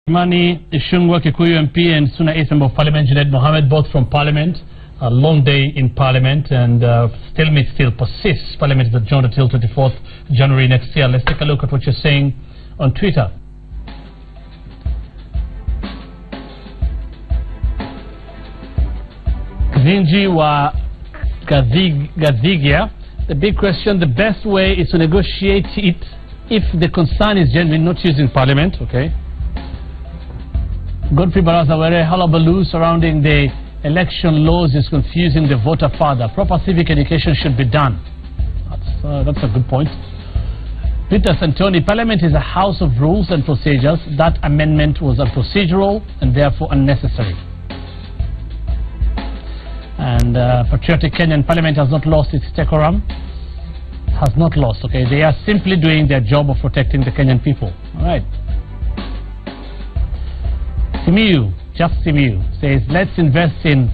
Mani Ishungwa, Kikuyu MP, and Suna East Member of Parliament Junaid Mohammed, both from Parliament. A long day in Parliament, and stalemate still persists. Parliament is adjourned until 24th January next year. Let's take a look at what you're saying on Twitter. Zinji wa Gazigia. The big question, the best way is to negotiate it if the concern is genuine, not using Parliament, okay? Godfrey Baraza, where a hullabaloo surrounding the election laws is confusing the voter further. Proper civic education should be done. That's a good point. Peter Santoni, Parliament is a house of rules and procedures. That amendment was unprocedural and therefore unnecessary. And patriotic Kenyan Parliament has not lost its decorum. Has not lost, okay? They are simply doing their job of protecting the Kenyan people. All right. Simiyu, just Simiyu, says let's invest in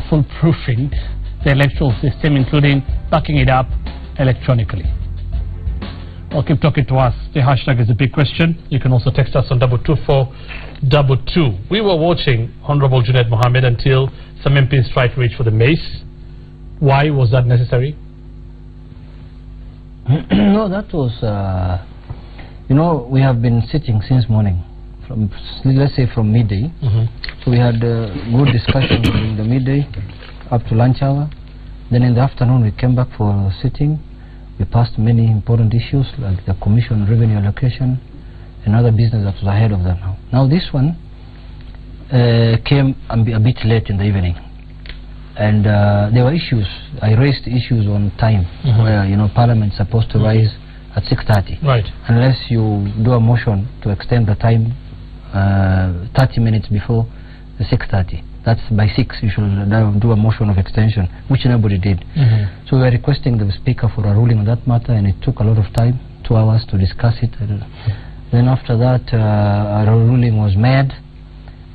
foolproofing the electoral system, including backing it up electronically. Or keep talking to us. The hashtag is a big question. You can also text us on 22422. We were watching Honorable Junaid Mohammed until some MPs tried to reach for the mace. Why was that necessary? No, that was, you know, we have been sitting since morning. From, let's say from midday. So we had good discussion during the midday up to lunch hour. Then in the afternoon we came back for sitting. We passed many important issues like the Commission on Revenue Allocation and other business that was ahead of them now. Now this one came a bit late in the evening, and there were issues. I raised issues on time where, you know, Parliament is supposed to rise at 6:30. Right. Unless you do a motion to extend the time 30 minutes before the 6:30. That's by 6 you should do a motion of extension, which nobody did. So we were requesting the Speaker for a ruling on that matter, and it took a lot of time, 2 hours to discuss it. Then after that a ruling was made,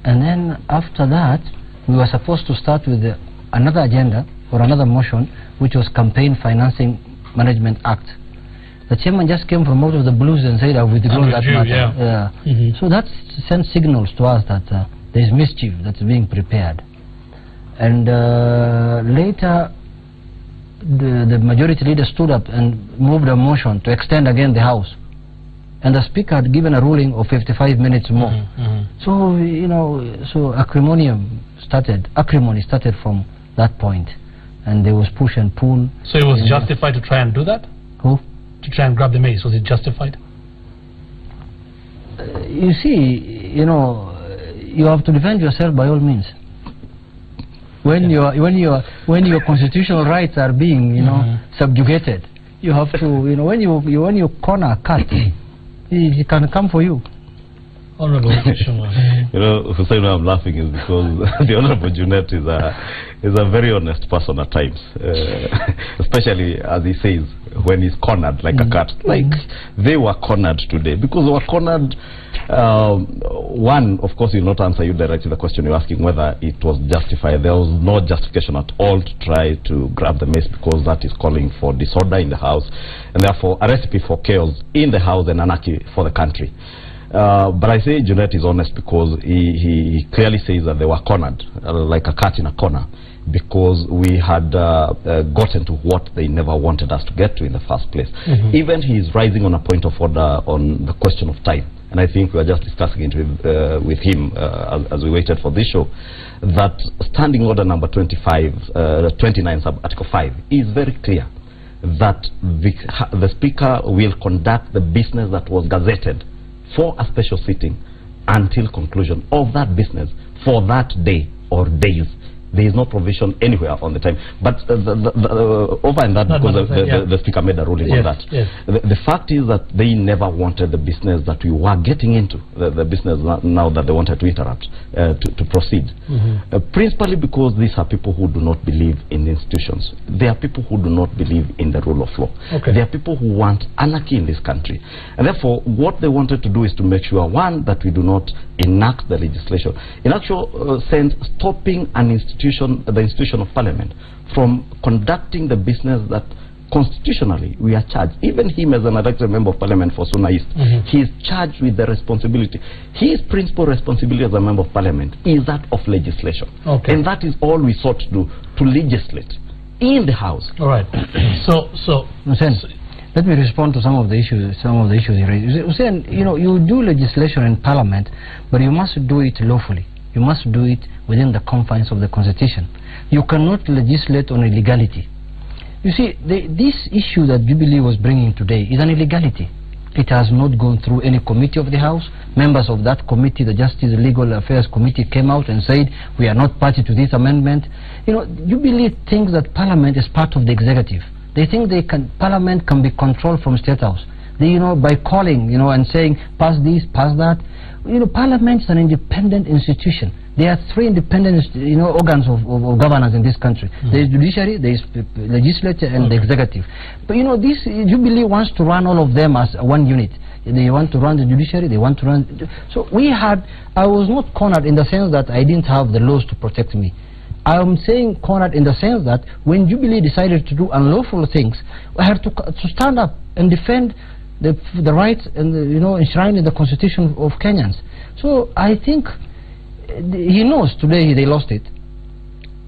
and then after that we were supposed to start with another agenda or another motion, which was Campaign Financing Management Act. The chairman just came from out of the blues and said, I've withdrawn that matter. Yeah. So that sends signals to us that there is mischief that's being prepared. And later, the majority leader stood up and moved a motion to extend again the House. And the Speaker had given a ruling of 55 minutes more. So, you know, so acrimony started from that point. And there was push and pull. So it was justified to try and do that? Who? To try and grab the mace, was it justified? You see, you know, you have to defend yourself by all means. When your constitutional rights are being, you know, subjugated, you have to, you know, when you corner a cat, he can come for you. Honorable You know, Hussein, why I'm laughing is because the Honorable Junaid is a very honest person at times, especially as he says when he's cornered like a cat. Like they were cornered today because they were cornered. One, of course, will not answer you directly the question you're asking whether it was justified. There was no justification at all to try to grab the mace because that is calling for disorder in the House and therefore a recipe for chaos in the House and anarchy for the country. But I say Junaid is honest because he clearly says that they were cornered, like a cat in a corner, because we had gotten to what they never wanted us to get to in the first place. Even he is rising on a point of order on the question of time. And I think we were just discussing it with him as we waited for this show, that Standing Order number 29 sub Article 5 is very clear that the Speaker will conduct the business that was gazetted for a special sitting until conclusion of that business for that day or days. There is no provision anywhere on the time. But over in that, because the Speaker made a ruling on that. The fact is that they never wanted the business that we were getting into, the business now that they wanted to interrupt, to proceed. Principally because these are people who do not believe in institutions. They are people who do not believe in the rule of law. They are people who want anarchy in this country. And therefore, what they wanted to do is to make sure, one, that we do not enact the legislation. In actual sense, stopping an institution, the institution of Parliament, from conducting the business that constitutionally, we are charged. Even him as an elected member of parliament for Suna East, he is charged with the responsibility. His principal responsibility as a member of parliament is that of legislation. Okay. And that is all we sought to do, to legislate in the House. All right. Let me respond to some of the issues you raised. Hussein, you know, you do legislation in parliament, but you must do it lawfully. You must do it within the confines of the constitution. You cannot legislate on illegality. You see, this issue that Jubilee was bringing today is an illegality. It has not gone through any committee of the House. Members of that committee, the Justice Legal Affairs Committee, came out and said, we are not party to this amendment. You know, Jubilee thinks that Parliament is part of the executive. They think Parliament can be controlled from State House. They, you know, by calling, you know, and saying, pass this, pass that. You know, Parliament is an independent institution. There are three independent, you know, organs of governance in this country. There is judiciary, there is legislature, and the executive. But you know, this Jubilee wants to run all of them as one unit. They want to run the judiciary, they want to run. So I was not cornered in the sense that I didn't have the laws to protect me. I am saying cornered in the sense that when Jubilee decided to do unlawful things, I had to stand up and defend the rights and you know, enshrined in the constitution of Kenyans. So I think he knows today they lost it,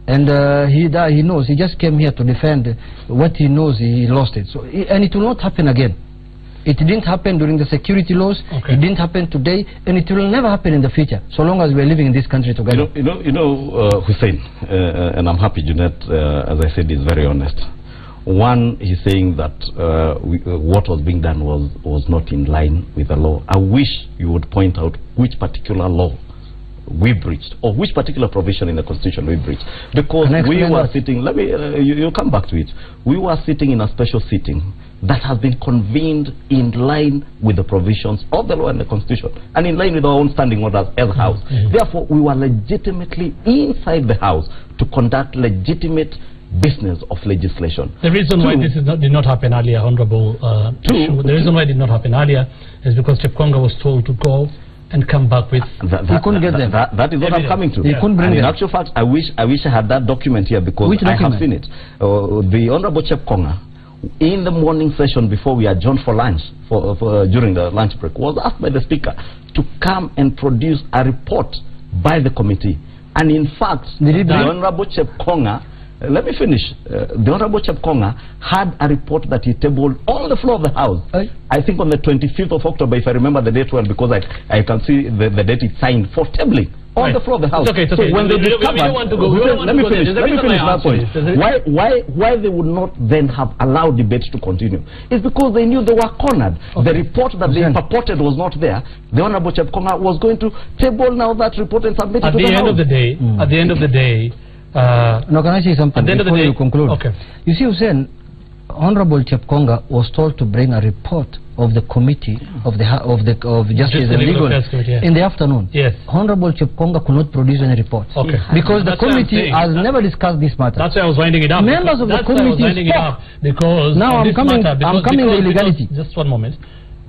and he knows. He just came here to defend what he knows he lost it. So and it will not happen again. It didn't happen during the security laws. It didn't happen today, and it will never happen in the future, so long as we're living in this country together. Hussein, and I'm happy Junet, as I said, is very honest. One, he's saying that what was being done was not in line with the law. I wish you would point out which particular law we breached, or which particular provision in the constitution we breached, because we were sitting, let me you'll come back to it, we were sitting in a special sitting that has been convened in line with the provisions of the law and the constitution, and in line with our own standing orders as a House. Therefore, we were legitimately inside the House to conduct legitimate business of legislation. The reason why this did not happen earlier, Honorable the reason why it did not happen earlier is because Chepkonga was told to go and come back with. He couldn't get them. That is what I'm coming to. He couldn't bring them. In actual fact, I wish I had that document here, because I have seen it. The Honorable Chepkonga, in the morning session before we adjourned for lunch, during the lunch break, was asked by the Speaker to come and produce a report by the committee. And in fact, the Honorable Chepkonga, let me finish. The Honorable Chepkonga had a report that he tabled on the floor of the House. I think on the 25th of October, if I remember the date well, because I can see the date it signed for tabling on the floor of the House. It's okay, it's okay. So when they discovered, let me finish that point. Why they would not then have allowed debate to continue is because they knew they were cornered. The report that they purported was not there. The Honorable Chepkonga was going to table now that report and submit it to the House. At the end of the day, no, can I say something before you conclude? Okay. You see, Hussein, Honorable Chepkonga was told to bring a report of the committee of Justice and Legal in the afternoon. Yes. Honorable Chepkonga could not produce any report. Because the committee has never discussed this matter. That's why I was winding it up. Members of the committee spoke. Because now I'm coming to the illegality. Just one moment.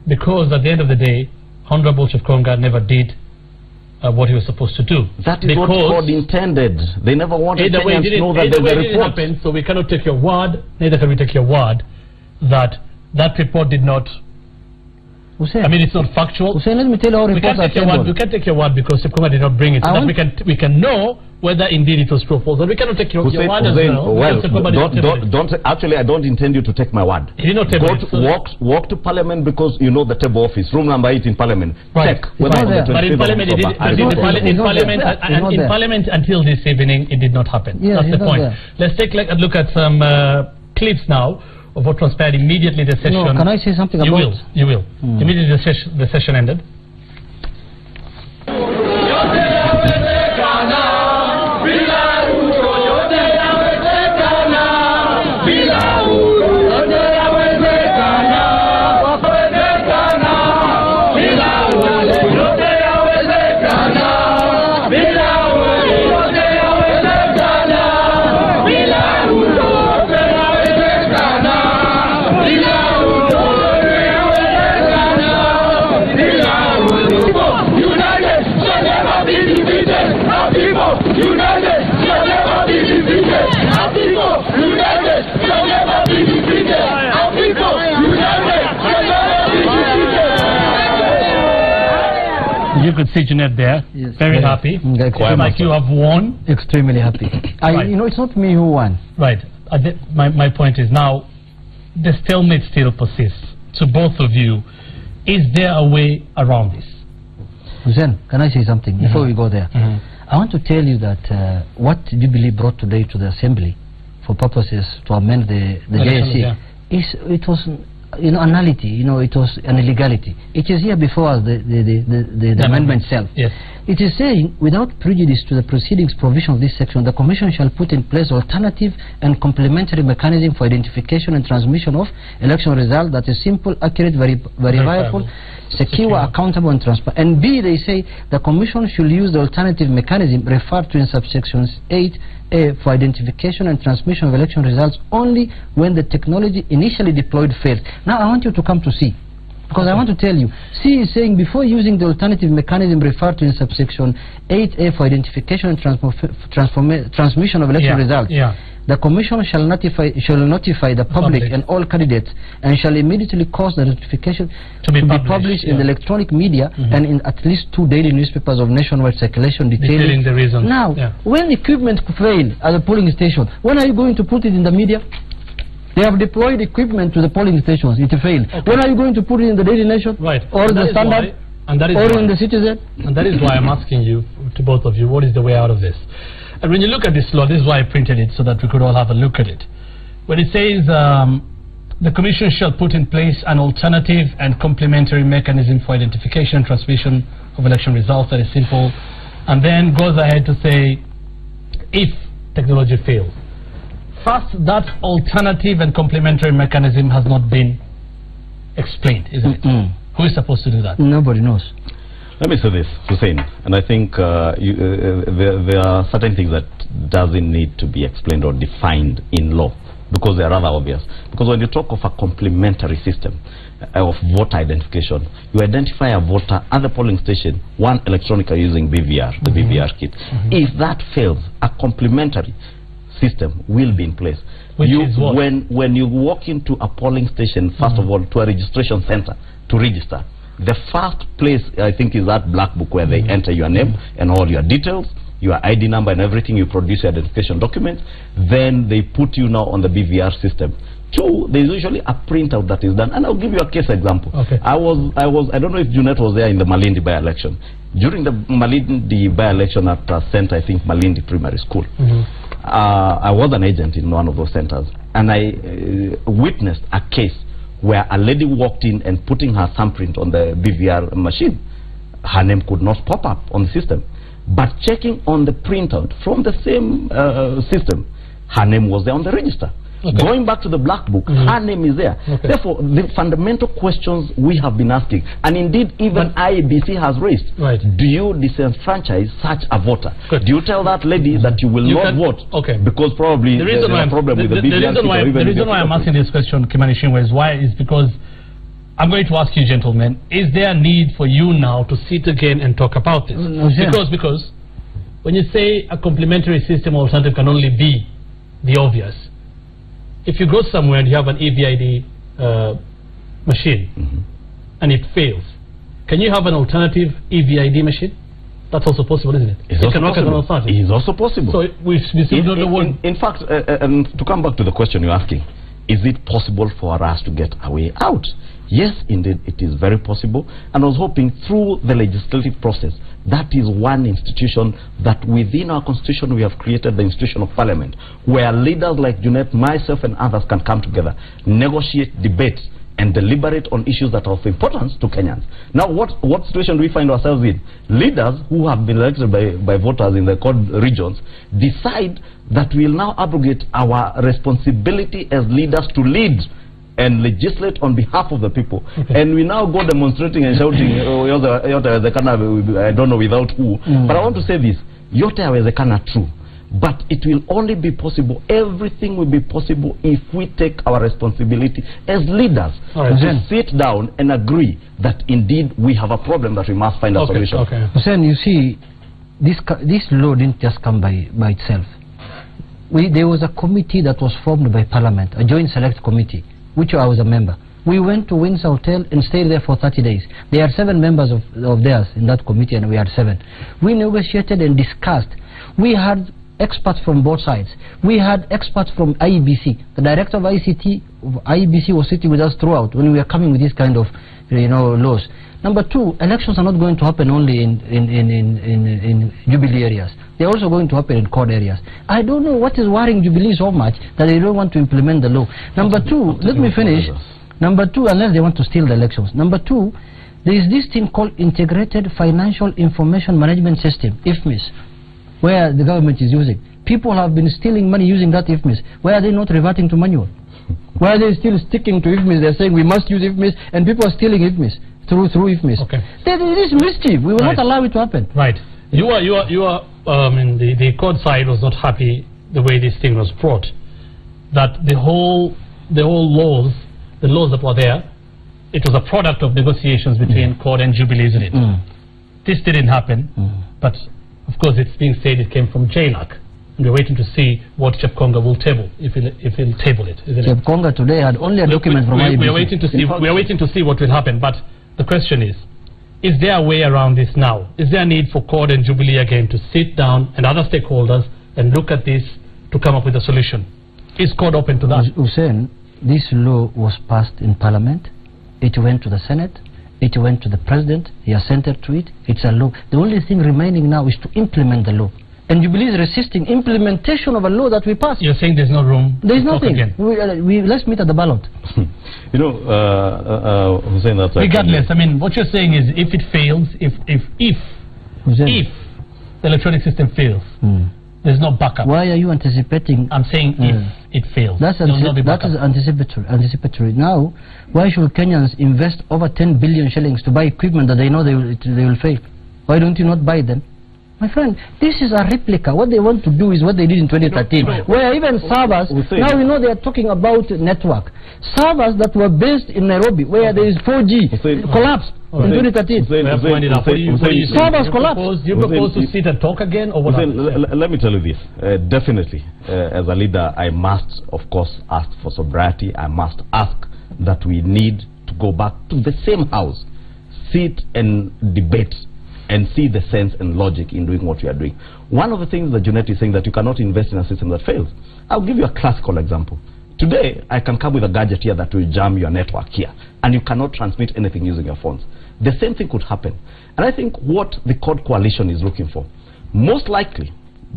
Because at the end of the day, Honorable Chepkonga never did what he was supposed to do. That is what God intended. They never wanted Kenyans to know that there's a report. Happen, so we cannot take your word, neither can we take your word that that report did not. Hussein, I mean, it's not factual. Hussein, let me tell you how reports are tabled. We can't take your word because Chepkonga did not bring it. So that we can know whether indeed it was true or false. And we cannot take your word as well. Well, actually, I don't intend you to take my word. He did not table it. Walk to Parliament, because you know the table office, room number 8 in Parliament. Right. Check whether on the 25th in Parliament until this evening, it did not happen. Yeah, that's the point. Let's take a look at some clips now of what transpired immediately the session. No, can I say something about it? You will. Immediately the session ended. Bila could see Junaid there, Yes. very Yeah. happy. Extremely Like you have won. Extremely happy. Right. You know, it's not me who won. Right. My point is now, the stalemate still persists. To both of you, is there a way around this? Hussein, can I say something before we go there? I want to tell you that what Jubilee brought today to the Assembly for purposes to amend the JSC, it was a nullity, it was an illegality. It is here before us, the amendment itself. Yes. It is saying, without prejudice to the proceedings provision of this section, the Commission shall put in place alternative and complementary mechanism for identification and transmission of election results that is simple, accurate, verifiable, secure, accountable, and transparent. And B, they say the Commission should use the alternative mechanism referred to in subsections 8A for identification and transmission of election results only when the technology initially deployed fails. Now I want you to come to C, because I want to tell you, C is saying before using the alternative mechanism referred to in subsection 8A for identification and transmission of election results, the Commission shall notify the public and all candidates, and shall immediately cause the notification to be published in the electronic media and in at least 2 daily newspapers of nationwide circulation detailing the reason. Now, when equipment fail at a polling station, when are you going to put it in the media? They have deployed equipment to the polling stations. It failed. When are you going to put it in the Daily Nation? Right. Or the Standard? Or in the Citizen? And that is why I'm asking you, to both of you, what is the way out of this? And when you look at this law, this is why I printed it, so that we could all have a look at it. When it says the Commission shall put in place an alternative and complementary mechanism for identification and transmission of election results, that is simple, and then goes ahead to say, if technology fails. First, that alternative and complementary mechanism has not been explained, isn't it? Who is supposed to do that? Nobody knows. Let me say this, Hussein, and I think there are certain things that doesn't need to be explained or defined in law, because they are rather obvious. Because when you talk of a complementary system of voter identification, you identify a voter at the polling station, one electronically using BVR, the BVR kit. If that fails, a complementary system will be in place. Which is what? When you walk into a polling station, first of all, to a registration center to register, the first place, I think, is that black book where they enter your name and all your details, your ID number and everything. You produce your identification documents. Then they put you now on the BVR system. Two, there's usually a printout that is done. And I'll give you a case example. Okay. I don't know if Junaid was there in the Malindi by-election. During the Malindi by-election at center, I think Malindi Primary School, I was an agent in one of those centers, and I witnessed a case where a lady walked in and putting her thumbprint on the BVR machine. Her name could not pop up on the system, but checking on the printout from the same system, her name was there on the register. Going back to the black book, her name is there. Therefore, the fundamental questions we have been asking, and indeed even IEBC has raised, do you disenfranchise such a voter? Do you tell that lady that you will not vote because probably there is a problem with the BVR? The reason why I'm asking this question, Kimani Shinwe, is because I'm going to ask you, gentlemen, is there a need for you now to sit again and talk about this? Because when you say a complementary system or alternative can only be the obvious, if you go somewhere and you have an EVID machine and it fails, can you have an alternative EVID machine? That's also possible, isn't it? It's also possible. So we still don't know what... In fact, and to come back to the question you're asking, is it possible for us to get a way out? Yes, indeed, it is very possible. And I was hoping through the legislative process, that is one institution that within our constitution we have created, the institution of parliament, where leaders like Junaid, myself and others can come together, negotiate, debate and deliberate on issues that are of importance to Kenyans. Now, what situation do we find ourselves in? Leaders who have been elected by voters in the core regions decide that we will now abrogate our responsibility as leaders to lead and legislate on behalf of the people. And we now go demonstrating and shouting, I don't know without who. But I want to say this, yote yawezekana true. But it will only be possible, everything will be possible if we take our responsibility as leaders to sit down and agree that indeed we have a problem that we must find a solution. Hussein, you see, this law didn't just come by itself. There was a committee that was formed by Parliament, a joint select committee, which I was a member. We went to Windsor Hotel and stayed there for 30 days. There are 7 members of theirs in that committee, and we had 7. We negotiated and discussed. We had experts from both sides. We had experts from IEBC. The director of ICT of IEBC was sitting with us throughout when we were coming with this kind of laws. Number 2, elections are not going to happen only in Jubilee areas. They're also going to happen in core areas. I don't know what is worrying Jubilee so much that they don't want to implement the law. Number 2, let me finish. Number 2, unless they want to steal the elections. Number 2, there is this thing called Integrated Financial Information Management System, IFMIS, where the government is using. People have been stealing money using that IFMIS. Why are they not reverting to manual? Why are they still sticking to IFMIS? They're saying we must use IFMIS, and people are stealing IFMIS through IFMIS. Okay. It is mischief. We will not allow it to happen. Right. The court side was not happy the way this thing was brought. That the whole laws, the laws that were there, it was a product of negotiations between court and Jubilee, isn't it? This didn't happen, but of course it's being said it came from JLAC. We're waiting to see what Chepkonga will table, if he'll table it. Chepkonga today had only a document from IEBC. We are waiting to see what will happen, but the question is there a way around this now? Is there a need for court and Jubilee again to sit down and other stakeholders and look at this to come up with a solution? Is court open to that? Hussein, this law was passed in Parliament. It went to the Senate. It went to the President. He assented to it. It's a law. The only thing remaining now is to implement the law. And Jubilee is resisting implementation of a law that we passed. You're saying there's no room? There's nothing. Let's meet at the ballot. Hussein, that's regardless, I mean, what you're saying is if it fails, if the electronic system fails, there's no backup. Why are you anticipating? I'm saying if it fails. That is anticipatory. Now, why should Kenyans invest over 10 billion shillings to buy equipment that they know they will fail? Why don't you not buy them? My friend, this is a replica. What they want to do is what they did in 2013, where even servers, now we know they are talking about network. Servers that were based in Nairobi, where there is 4G, collapsed in 2013. Servers collapsed. Do you propose to sit and talk again? Or what? Let me tell you this. Definitely, as a leader, I must, of course, ask for sobriety. I must ask that we need to go back to the same house, sit and debate, and see the sense and logic in doing what we are doing. One of the things that Junet is saying, that you cannot invest in a system that fails. I'll give you a classical example. Today, I can come with a gadget here that will jam your network here, and you cannot transmit anything using your phones. The same thing could happen. And I think what the court coalition is looking for, most likely,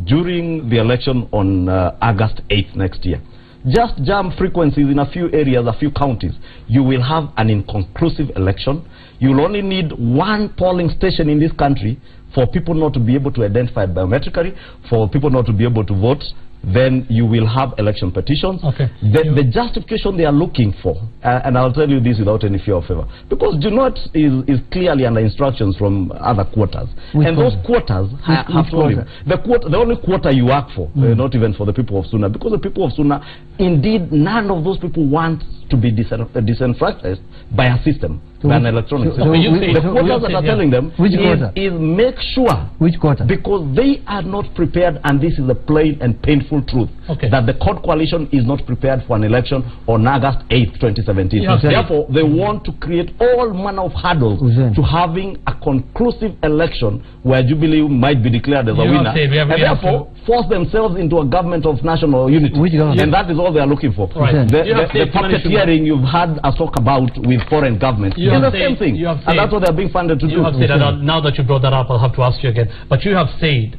during the election on August 8th next year, just jam frequencies in a few areas, a few counties. You will have an inconclusive election. You will only need one polling station in this country for people not to be able to identify biometrically, for people not to be able to vote. Then you will have election petitions. Okay. The justification they are looking for, and I'll tell you this without any fear of favor, because Junot is clearly under instructions from other quarters. Those quarters have told him, the only quarter you work for, not even for the people of Suna, because the people of Suna, indeed, none of those people want to be disenfranchised by a system, by an electronic system. The quarters that are telling them is make sure. Which quarter? Because they are not prepared, and this is a plain and painful truth, that the court coalition is not prepared for an election on August 8th, 2017. Therefore, they want to create all manner of hurdles to having a conclusive election where Jubilee might be declared as a winner, and therefore force themselves into a government of national unity. And that is all they are looking for. The puppeteering you've had us talk about with foreign governments is the same thing, and that's what they are being funded to do. Now that you brought that up, I'll have to ask you again. But you have said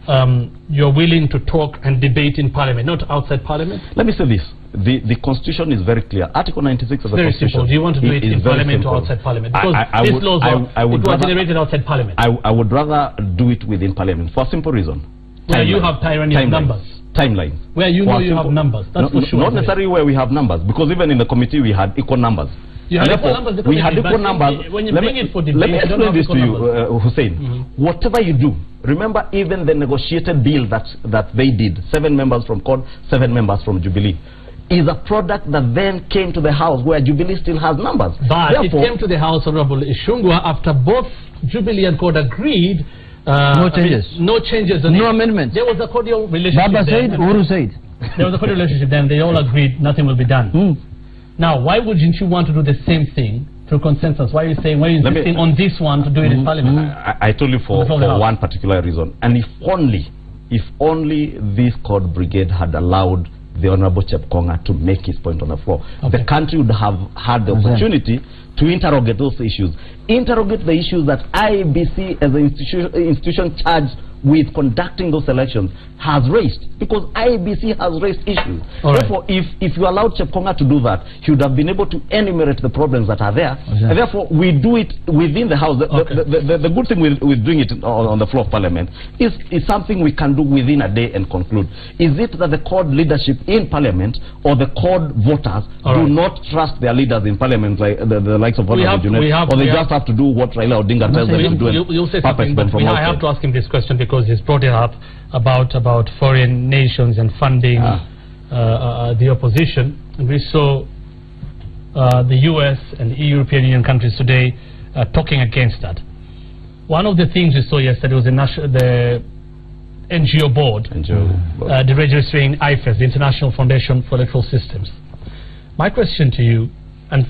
you're willing to talk and debate in Parliament, not outside Parliament. Let me say this. The Constitution is very clear. Article 96 of the Constitution. Simple. Do you want to do it in Parliament or outside Parliament? Because this law was generated outside Parliament. I would rather do it within Parliament for a simple reason. Where you have tyranny of numbers. Timelines. Where you know you have numbers. That's for sure. Not necessarily where we have numbers, because even in the committee we had equal numbers. You had equal numbers. We had equal numbers. When you bring it for debate, let me explain this to you, Hussein. Whatever you do, remember even the negotiated deal that they did, 7 members from CORD, 7 members from Jubilee, is a product that then came to the House where Jubilee still has numbers. But therefore, it came to the House, Honorable Ishungwa, after both Jubilee and CORD agreed. No changes. No changes. No amendments. There was a cordial relationship. Baba said, Uhuru said. There was a cordial relationship then. They all agreed nothing will be done. Now, why wouldn't you want to do the same thing through consensus? Why are you saying, why are you insisting on this one to do it in Parliament? I told you for one particular reason. And if only this court brigade had allowed the Honorable Chepkonga to make his point on the floor, the country would have had the opportunity to interrogate those issues. Interrogate the issues that IEBC as an institution charged with conducting those elections has raised, because IEBC has raised issues. Therefore, if you allowed Chepkonga to do that, he would have been able to enumerate the problems that are there. And therefore, we do it within the House. The good thing with doing it on the floor of Parliament is something we can do within a day and conclude. Is it that the CORD leadership in Parliament or the CORD voters do not trust their leaders in Parliament, like the likes of Honorable Junet, or they just have to do what Raila Odinga tells them to do? You'll say something, but I have to ask him this question, because he's brought it up about foreign nations and funding the opposition. And we saw the US and the European Union countries today talking against that. One of the things we saw yesterday was the NGO board, the registering IFES, the International Foundation for Electoral Systems. My question to you, and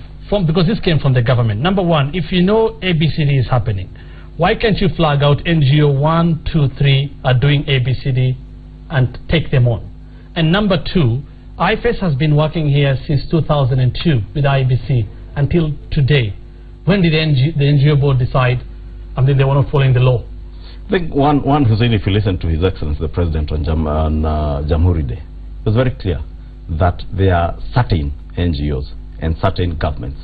because this came from the government, number one, if you know ABCD is happening, why can't you flag out NGO 1, 2, 3 are doing ABCD and take them on? And number two, IFES has been working here since 2002 with IEBC until today. When did the NGO board decide they were not following the law? I think one Hussein, if you listen to His Excellency the President on Jamhuri Day, it was very clear that there are certain NGOs and certain governments,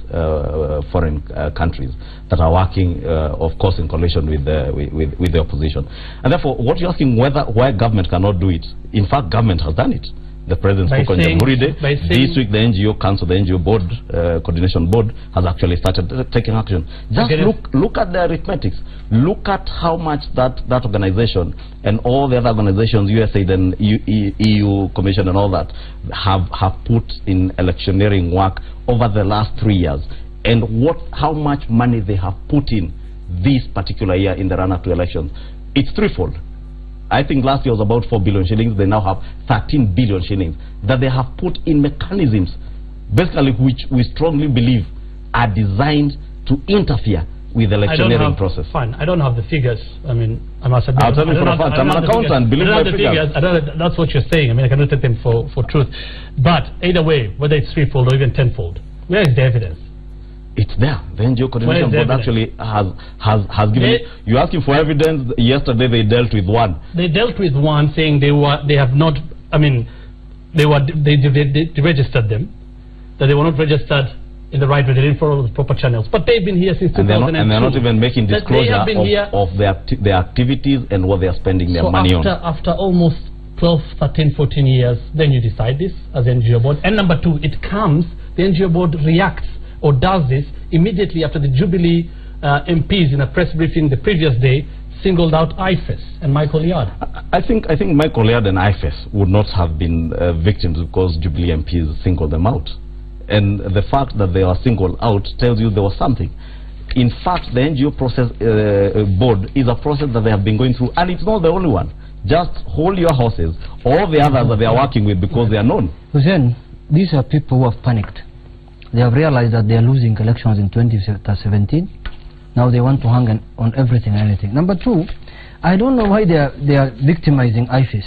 foreign countries, that are working, of course, in coalition with the opposition. And therefore, what you're asking why government cannot do it, in fact, government has done it. The President spoke on Jamhuri Day. This week, the NGO Council, the NGO Board, Coordination Board, has actually started taking action. Just look at the arithmetics. Look at how much that organization and all the other organizations, USAID and EU Commission and all that, have put in electioneering work over the last 3 years, and how much money they have put in this particular year in the run-up to elections. It's threefold. I think last year was about 4 billion shillings. They now have 13 billion shillings that they have put in mechanisms, basically, which we strongly believe are designed to interfere with the electioneering process. Fine, I don't have the figures. I mean, I must admit, I'll tell you for a fact, I'm an accountant, believe my figures. That's what you're saying. I mean, I cannot take them for truth. But either way, whether it's threefold or even tenfold, where is the evidence? It's there. The NGO Coordination Board actually has given. You're asking for evidence. Yesterday they dealt with one. They dealt with one, saying they have not. I mean, they registered them, that they were not registered in the right way. They didn't follow the proper channels. But they've been here since 2002. And they're not even making disclosure of their activities and what they are spending their money on. After almost 12, 13, 14 years, then you decide this as NGO board. And number two, the NGO board reacts or does this immediately after the Jubilee MPs in a press briefing the previous day singled out IFES and Michael Yard. I think Michael Yard and IFES would not have been victims because Jubilee MPs singled them out. And the fact that they are singled out tells you there was something. In fact, the NGO process board is a process that they have been going through, and it's not the only one. Just hold your horses, all the others that they are working with, because they are known. Hussein, these are people who have panicked. They have realized that they are losing elections in 2017. Now they want to hang on everything and anything. Number two, I don't know why they are victimizing IFES.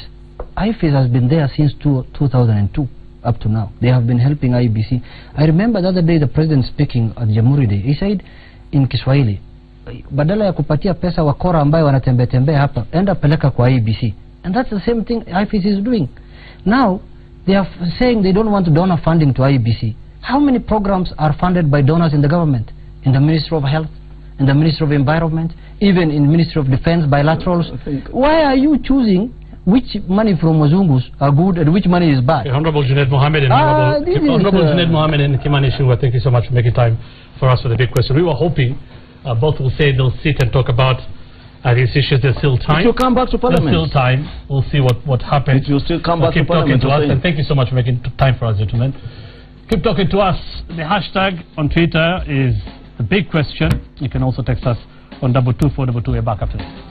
IFES has been there since 2002 up to now. They have been helping IEBC. I remember the other day the president speaking at Jamhuri Day. He said in Kiswahili, badala ya kupatia pesa wakora ambayo wanatembea hapa, enda peleka kwa IEBC. And that's the same thing IFES is doing. Now they are saying they don't want to donor funding to IEBC. How many programs are funded by donors in the government? In the Ministry of Health, in the Ministry of Environment, even in the Ministry of Defense, bilaterals. Why are you choosing which money from Wazungus are good and which money is bad? Okay, Honorable Junet Mohammed and Honorable Junet Mohammed and Kimani Ichung'wah, thank you so much for making time for us for the big question. We were hoping both will say they'll sit and talk about these issues. There's still time. If you come back to Parliament. There's still time. We'll see what happens. If you still come back to Parliament. Keep talking to us, and thank you so much for making time for us, gentlemen. Keep talking to us. The hashtag on Twitter is the big question. You can also text us on 22422. We're back after this.